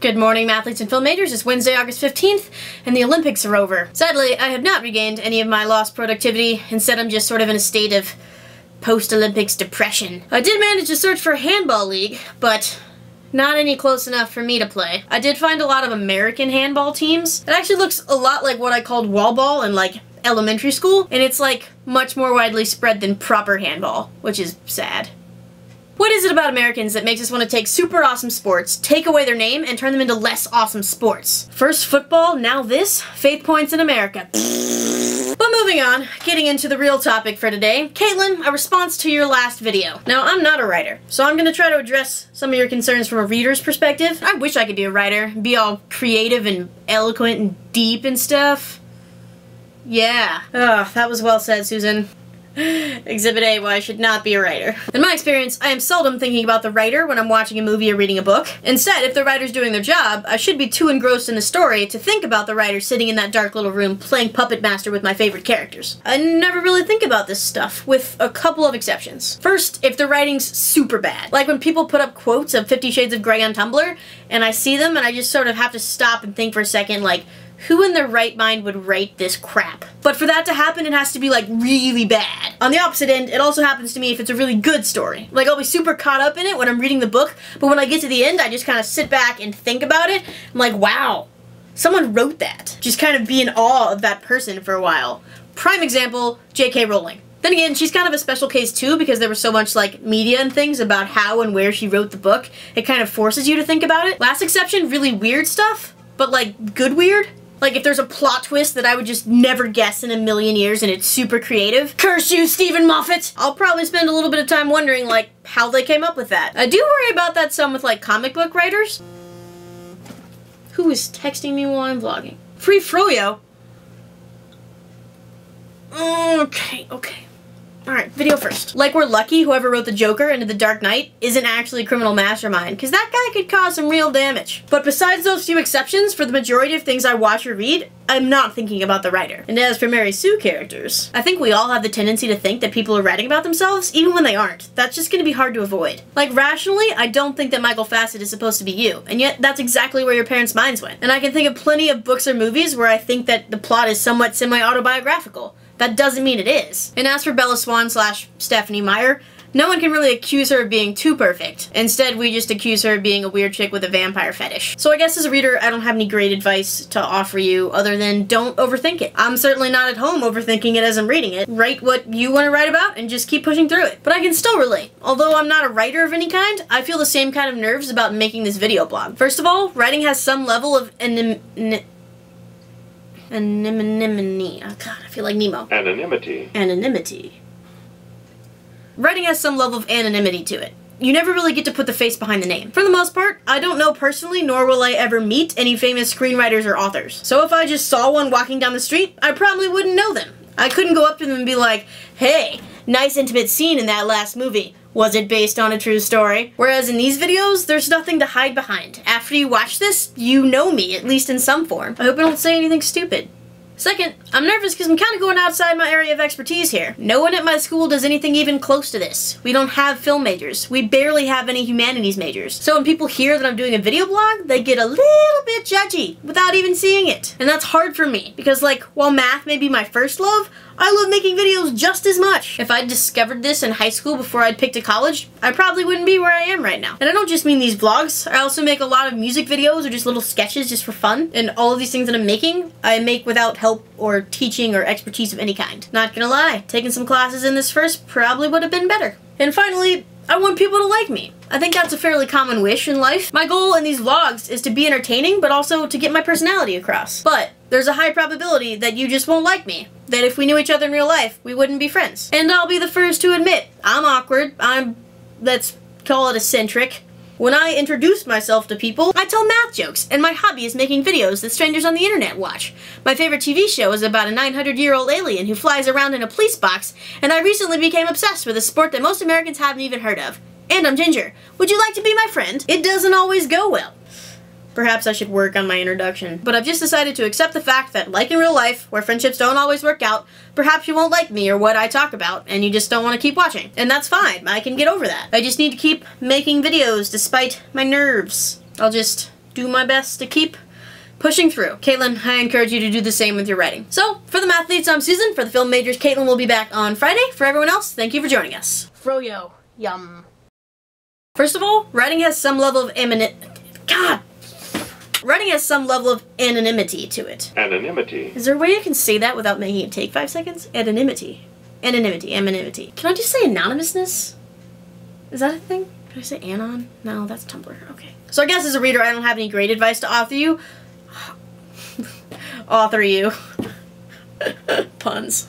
Good morning, mathletes and film majors. It's Wednesday, August 15th, and the Olympics are over. Sadly, I have not regained any of my lost productivity. Instead, I'm just sort of in a state of post-Olympics depression. I did manage to search for a handball league, but not any close enough for me to play. I did find a lot of American handball teams. It actually looks a lot like what I called wall ball in, like, elementary school, and it's, like, much more widely spread than proper handball, which is sad. What is it about Americans that makes us want to take super awesome sports, take away their name, and turn them into less awesome sports? First football, now this? Faith points in America. But moving on, getting into the real topic for today. Caitlin, a response to your last video. Now, I'm not a writer, so I'm going to try to address some of your concerns from a reader's perspective. I wish I could be a writer, be all creative and eloquent and deep and stuff. Yeah. Ugh, that was well said, Susan. Exhibit A, why I should not be a writer. In my experience, I am seldom thinking about the writer when I'm watching a movie or reading a book. Instead, if the writer's doing their job, I should be too engrossed in the story to think about the writer sitting in that dark little room playing Puppet Master with my favorite characters. I never really think about this stuff, with a couple of exceptions. First, if the writing's super bad. Like when people put up quotes of 50 Shades of Grey on Tumblr, and I see them and I just sort of have to stop and think for a second, like, who in their right mind would write this crap? But for that to happen, it has to be, like, really bad. On the opposite end, it also happens to me if it's a really good story. Like, I'll be super caught up in it when I'm reading the book, but when I get to the end, I just kind of sit back and think about it. I'm like, wow, someone wrote that. Just kind of be in awe of that person for a while. Prime example, J.K. Rowling. Then again, she's kind of a special case too, because there was so much, like, media and things about how and where she wrote the book. It kind of forces you to think about it. Last exception, really weird stuff, but, like, good weird. Like, if there's a plot twist that I would just never guess in a million years and it's super creative, curse you, Stephen Moffat! I'll probably spend a little bit of time wondering, like, how they came up with that. I do worry about that some with, like, comic book writers. Who is texting me while I'm vlogging? Free Froyo? Okay. Alright, video first. Like we're lucky whoever wrote the Joker into The Dark Knight isn't actually a criminal mastermind, because that guy could cause some real damage. But besides those few exceptions, for the majority of things I watch or read, I'm not thinking about the writer. And as for Mary Sue characters, I think we all have the tendency to think that people are writing about themselves, even when they aren't. That's just gonna be hard to avoid. Like, rationally, I don't think that Michael Fassett is supposed to be you, and yet that's exactly where your parents' minds went. And I can think of plenty of books or movies where I think that the plot is somewhat semi-autobiographical. That doesn't mean it is. And as for Bella Swan / Stephenie Meyer, no one can really accuse her of being too perfect. Instead, we just accuse her of being a weird chick with a vampire fetish. So I guess as a reader, I don't have any great advice to offer you other than don't overthink it. I'm certainly not at home overthinking it as I'm reading it. Write what you want to write about and just keep pushing through it. But I can still relate. Although I'm not a writer of any kind, I feel the same kind of nerves about making this video blog. First of all, writing has some level of anonymity. Oh god, I feel like Nemo. Anonymity. Writing has some level of anonymity to it. You never really get to put the face behind the name. For the most part, I don't know personally, nor will I ever meet any famous screenwriters or authors. So if I just saw one walking down the street, I probably wouldn't know them. I couldn't go up to them and be like, hey, nice intimate scene in that last movie. Was it based on a true story? Whereas in these videos, there's nothing to hide behind. After you watch this, you know me, at least in some form. I hope I don't say anything stupid. Second, I'm nervous because I'm kind of going outside my area of expertise here. No one at my school does anything even close to this. We don't have film majors. We barely have any humanities majors. So when people hear that I'm doing a video blog, they get a little bit judgy without even seeing it. And that's hard for me because, like, while math may be my first love, I love making videos just as much. If I'd discovered this in high school before I'd picked a college, I probably wouldn't be where I am right now. And I don't just mean these vlogs. I also make a lot of music videos or just little sketches just for fun. And all of these things that I'm making, I make without help or teaching or expertise of any kind. Not gonna lie, taking some classes in this first probably would have been better. And finally, I want people to like me. I think that's a fairly common wish in life. My goal in these vlogs is to be entertaining, but also to get my personality across. But there's a high probability that you just won't like me. That if we knew each other in real life, we wouldn't be friends. And I'll be the first to admit, I'm awkward. Let's call it eccentric. When I introduce myself to people, I tell math jokes, and my hobby is making videos that strangers on the internet watch. My favorite TV show is about a 900-year-old alien who flies around in a police box, and I recently became obsessed with a sport that most Americans haven't even heard of. And I'm ginger. Would you like to be my friend? It doesn't always go well. Perhaps I should work on my introduction. But I've just decided to accept the fact that, like in real life, where friendships don't always work out, perhaps you won't like me or what I talk about, and you just don't want to keep watching. And that's fine. I can get over that. I just need to keep making videos despite my nerves. I'll just do my best to keep pushing through. Caitlin, I encourage you to do the same with your writing. So, for the Mathletes, I'm Susan. For the film majors, Caitlin will be back on Friday. For everyone else, thank you for joining us. Froyo. Yum. First of all, writing has some level of Writing has some level of anonymity to it. Anonymity? Is there a way you can say that without making it take 5 seconds? Anonymity. Anonymity. Can I just say anonymousness? Is that a thing? Can I say anon? No, that's Tumblr. Okay. So I guess as a reader, I don't have any great advice to offer you. Puns.